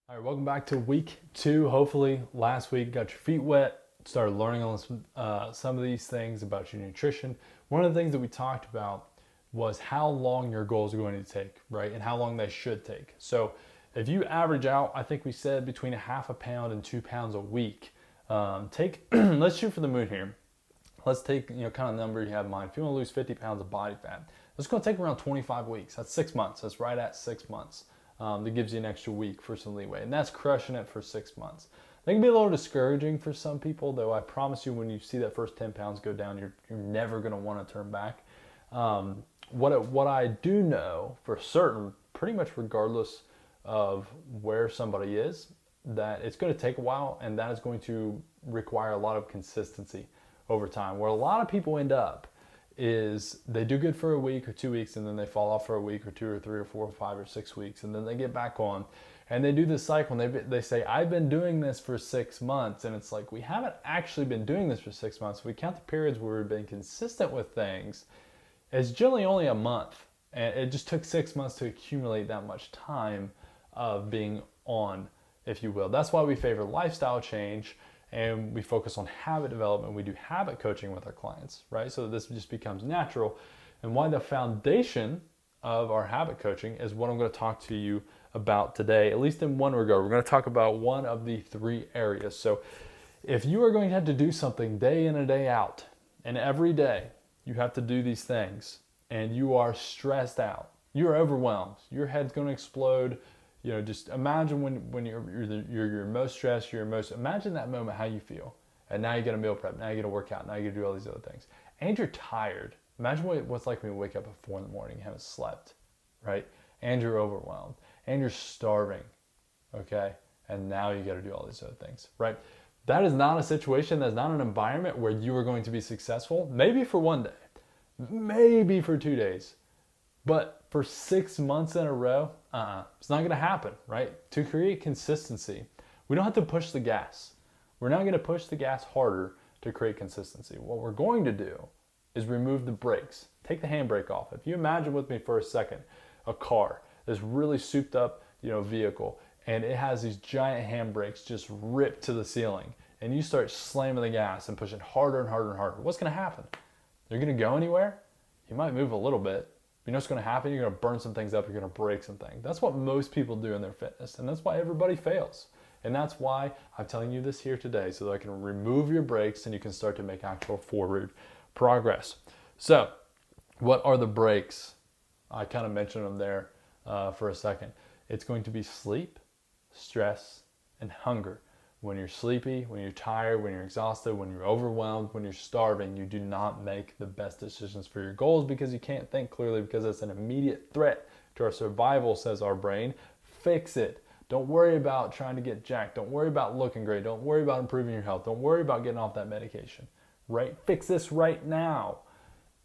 All right, welcome back to week 2. Hopefully, last week got your feet wet, started learning on some of these things about your nutrition. One of the things that we talked about was how long your goals are going to take, right? And how long they should take. So, if you average out, I think we said between a half a pound and 2 pounds a week. Let's shoot for the moon here. Let's take kind of number you have in mind. If you want to lose 50 pounds of body fat, it's going to take around 25 weeks. That's 6 months. That's right at 6 months. That gives you an extra week for some leeway, and that's crushing it for 6 months. That can be a little discouraging for some people, though. I promise you, when you see that first 10 pounds go down, you're never going to want to turn back. What I do know for certain, pretty much regardless of where somebody is, that it's going to take a while, and that is going to require a lot of consistency over time. Where a lot of people end up is they do good for a week or 2 weeks, and then they fall off for a week or 2 or 3 or 4 or 5 or 6 weeks, and then they get back on, and they do this cycle, and they say, I've been doing this for 6 months, and it's like, we haven't actually been doing this for 6 months. We count the periods where we've been consistent with things. It's generally only a month, and it just took 6 months to accumulate that much time of being on, if you will. That's why we favor lifestyle change, and we focus on habit development. We do habit coaching with our clients, right? So this just becomes natural. And why the foundation of our habit coaching is what I'm going to talk to you about today, at least in one regard. We're going to talk about one of the 3 areas. So if you are going to have to do something day in and day out, and every day you have to do these things, and you are stressed out, you're overwhelmed, your head's going to explode. Just imagine when you're most stressed, imagine that moment, how you feel. And now you got to meal prep, now you got to work out, now you got to do all these other things. And you're tired. Imagine what's like when you wake up at 4 in the morning, you haven't slept, right? And you're overwhelmed, and you're starving, okay? And now you got to do all these other things, right? That is not a situation, that's not an environment where you are going to be successful. Maybe for one day, maybe for 2 days, but for 6 months in a row, it's not going to happen, right? To create consistency, we don't have to push the gas. We're not going to push the gas harder to create consistency. What we're going to do is remove the brakes. Take the handbrake off. If you imagine with me for a second, a car, this really souped up, vehicle, and it has these giant handbrakes just ripped to the ceiling, and you start slamming the gas and pushing harder and harder and harder. What's going to happen? You're going to go anywhere? You might move a little bit. You know what's going to happen? You're going to burn some things up. You're going to break some things. That's what most people do in their fitness, and that's why everybody fails. And that's why I'm telling you this here today, so that I can remove your brakes and you can start to make actual forward progress. So, what are the brakes? I kind of mentioned them there for a second. It's going to be sleep, stress, and hunger. When you're sleepy, when you're tired, when you're exhausted, when you're overwhelmed, when you're starving, you do not make the best decisions for your goals because you can't think clearly, because it's an immediate threat to our survival, says our brain. Fix it. Don't worry about trying to get jacked. Don't worry about looking great. Don't worry about improving your health. Don't worry about getting off that medication, right? Fix this right now.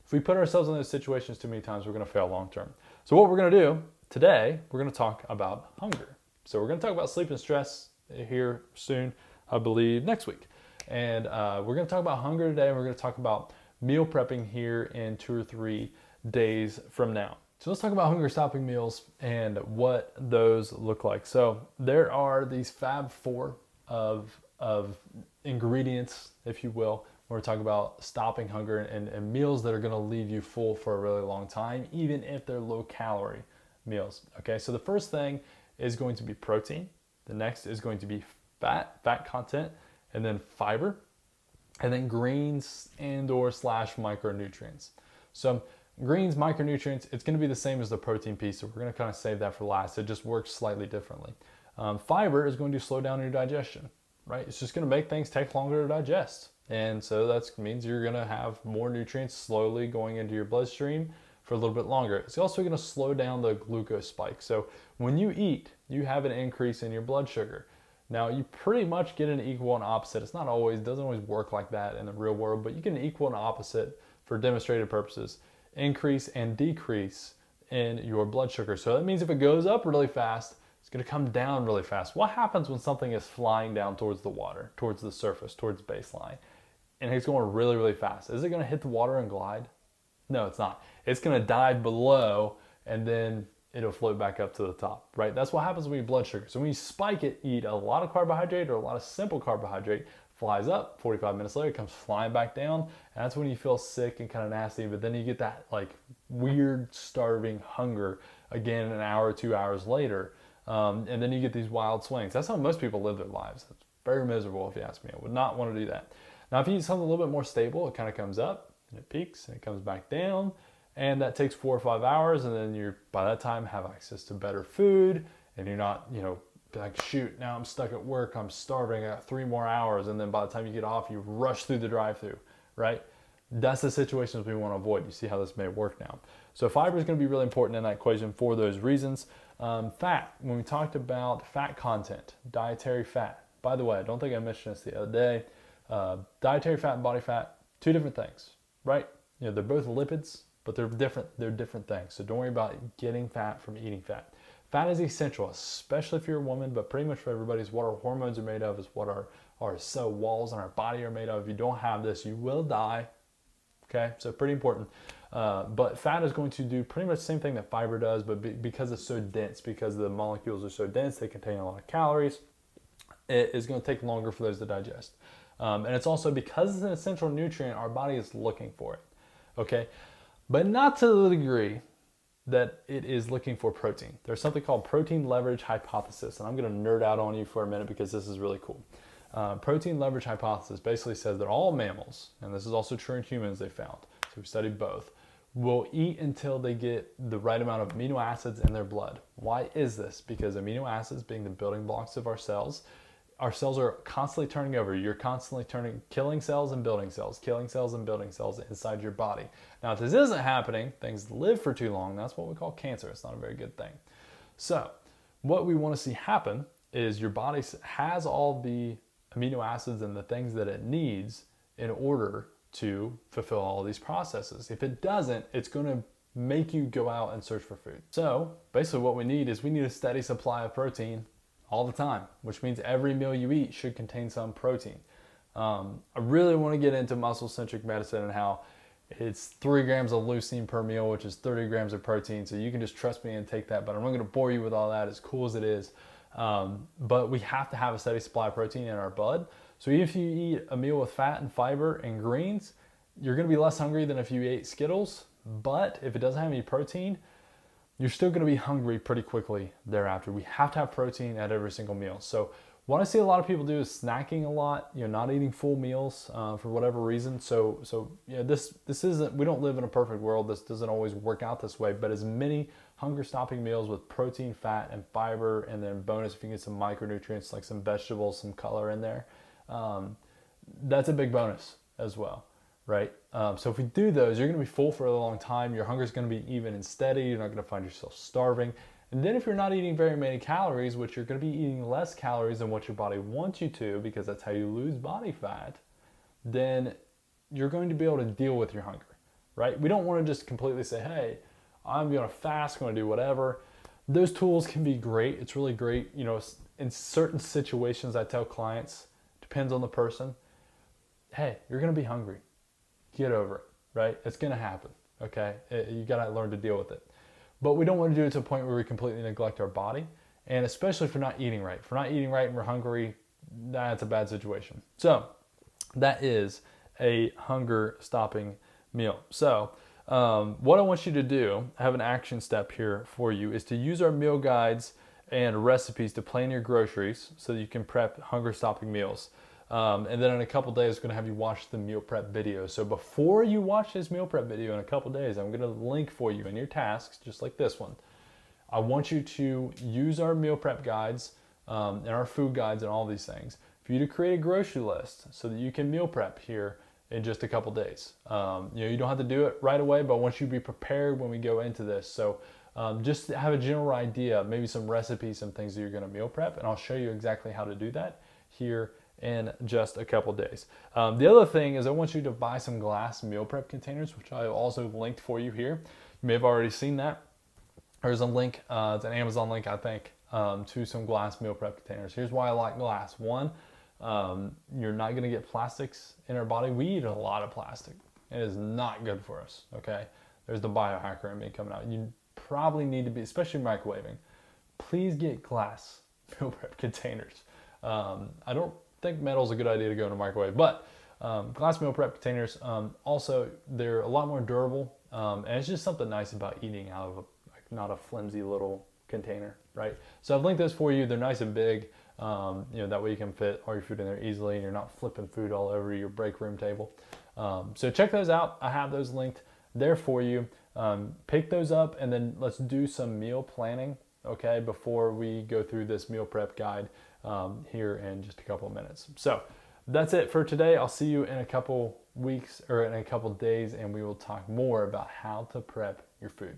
If we put ourselves in those situations too many times, we're going to fail long term. So what we're going to do today, we're going to talk about hunger. So we're going to talk about sleep and stress here soon, I believe next week. And we're going to talk about hunger today, and we're going to talk about meal prepping here in 2 or 3 days from now. So let's talk about hunger stopping meals and what those look like. So there are these Fab 4 of ingredients, if you will, when we're talking about stopping hunger and meals that are going to leave you full for a really long time, even if they're low calorie meals. Okay, so the first thing is going to be protein. The next is going to be fat content, and then fiber, and then greens and/or micronutrients. So greens, micronutrients, it's going to be the same as the protein piece, so we're going to kind of save that for last. It just works slightly differently. Fiber is going to slow down your digestion, right? It's just going to make things take longer to digest, and so that means you're going to have more nutrients slowly going into your bloodstream for a little bit longer. It's also going to slow down the glucose spike. So when you eat, you have an increase in your blood sugar. Now you pretty much get an equal and opposite. It doesn't always work like that in the real world, but you get an equal and opposite for demonstrated purposes, increase and decrease in your blood sugar. So that means if it goes up really fast, it's going to come down really fast. What happens when something is flying down towards the water, towards the surface, towards baseline, and it's going really, really fast? Is it going to hit the water and glide? No, it's not. It's going to dive below and then it'll float back up to the top, right? That's what happens when you blood sugar. So when you spike it, you eat a lot of carbohydrate or a lot of simple carbohydrate, flies up, 45 minutes later, it comes flying back down, and that's when you feel sick and kind of nasty, but then you get that like weird starving hunger again an hour or 2 hours later, and then you get these wild swings. That's how most people live their lives. It's very miserable if you ask me. I would not want to do that. Now, if you eat something a little bit more stable, it kind of comes up, and it peaks, and it comes back down, and that takes 4 or 5 hours, and then you're, by that time, have access to better food, and you're not, like, shoot, now I'm stuck at work, I'm starving, I got 3 more hours, and then by the time you get off, you rush through the drive-thru, right? That's the situations we want to avoid. You see how this may work now. So fiber is going to be really important in that equation for those reasons. Fat, when we talked about fat content, dietary fat. By the way, I don't think I mentioned this the other day. Dietary fat and body fat, 2 different things, right? They're both lipids, but they're different. They're different things. So don't worry about getting fat from eating fat. Fat is essential, especially if you're a woman, but pretty much for everybody. Is what our hormones are made of, is what our cell walls in our body are made of. If you don't have this, you will die. Okay, so pretty important. But fat is going to do pretty much the same thing that fiber does, but because it's so dense, because the molecules are so dense, they contain a lot of calories, it is going to take longer for those to digest. And it's also because it's an essential nutrient, our body is looking for it. Okay, but not to the degree that it is looking for protein. There's something called protein leverage hypothesis, and I'm going to nerd out on you for a minute because this is really cool. Protein leverage hypothesis basically says that all mammals, and this is also true in humans, they found, so we studied both, will eat until they get the right amount of amino acids in their blood. Why is this? Because amino acids, being the building blocks of our cells are constantly turning over. You're constantly killing cells and building cells, killing cells and building cells inside your body. Now, if this isn't happening, things live for too long. That's what we call cancer. It's not a very good thing. So what we want to see happen is your body has all the amino acids and the things that it needs in order to fulfill all these processes. If it doesn't, it's going to make you go out and search for food. So basically what we need is a steady supply of protein all the time, which means every meal you eat should contain some protein. I really want to get into muscle-centric medicine and how it's 3 grams of leucine per meal, which is 30 grams of protein. So you can just trust me and take that, but I'm not going to bore you with all that, as cool as it is. But we have to have a steady supply of protein in our blood. So if you eat a meal with fat and fiber and greens, you're going to be less hungry than if you ate Skittles. But if it doesn't have any protein, you're still going to be hungry pretty quickly thereafter. We have to have protein at every single meal. So what I see a lot of people do is snacking a lot, not eating full meals for whatever reason. So this isn't, we don't live in a perfect world. This doesn't always work out this way, but as many hunger stopping meals with protein, fat, and fiber, and then bonus if you can get some micronutrients like some vegetables, some color in there, that's a big bonus as well. Right? So if we do those, you're going to be full for a long time. Your hunger is going to be even and steady. You're not going to find yourself starving. And then if you're not eating very many calories, which you're going to be eating less calories than what your body wants you to, because that's how you lose body fat, then you're going to be able to deal with your hunger, right? We don't want to just completely say, hey, I'm going to fast, going to do whatever. Those tools can be great. It's really great. In certain situations, I tell clients, depends on the person, hey, you're going to be hungry. Get over it, right? It's going to happen, okay? You got to learn to deal with it. But we don't want to do it to a point where we completely neglect our body, and especially if we're not eating right. If we're not eating right and we're hungry, that's a bad situation. So that is a hunger stopping meal. So what I want you to do, I have an action step here for you, is to use our meal guides and recipes to plan your groceries so that you can prep hunger stopping meals. And then in a couple days, I'm going to have you watch the meal prep video. So before you watch this meal prep video in a couple days, I'm going to link for you in your tasks, just like this one. I want you to use our meal prep guides and our food guides and all these things for you to create a grocery list so that you can meal prep here in just a couple days. You don't have to do it right away, but I want you to be prepared when we go into this. So just have a general idea, maybe some recipes, some things that you're going to meal prep, and I'll show you exactly how to do that here in just a couple days. The other thing is I want you to buy some glass meal prep containers, which I also linked for you here. You may have already seen that. There's a link, it's an Amazon link, I think, to some glass meal prep containers. Here's why I like glass. One, you're not gonna get plastics in our body. We eat a lot of plastic. It is not good for us, okay? There's the biohacker in me coming out. probably need to be, especially microwaving, please get glass meal prep containers. I don't think metal is a good idea to go in a microwave, but glass meal prep containers, also, they're a lot more durable, and it's just something nice about eating out of not a flimsy little container, right? So I've linked those for you. They're nice and big. That way you can fit all your food in there easily and you're not flipping food all over your break room table. So check those out. I have those linked there for you. Pick those up and then let's do some meal planning, okay, before we go through this meal prep guide here in just a couple of minutes. So that's it for today. I'll see you in a couple weeks or in a couple days, and we will talk more about how to prep your food.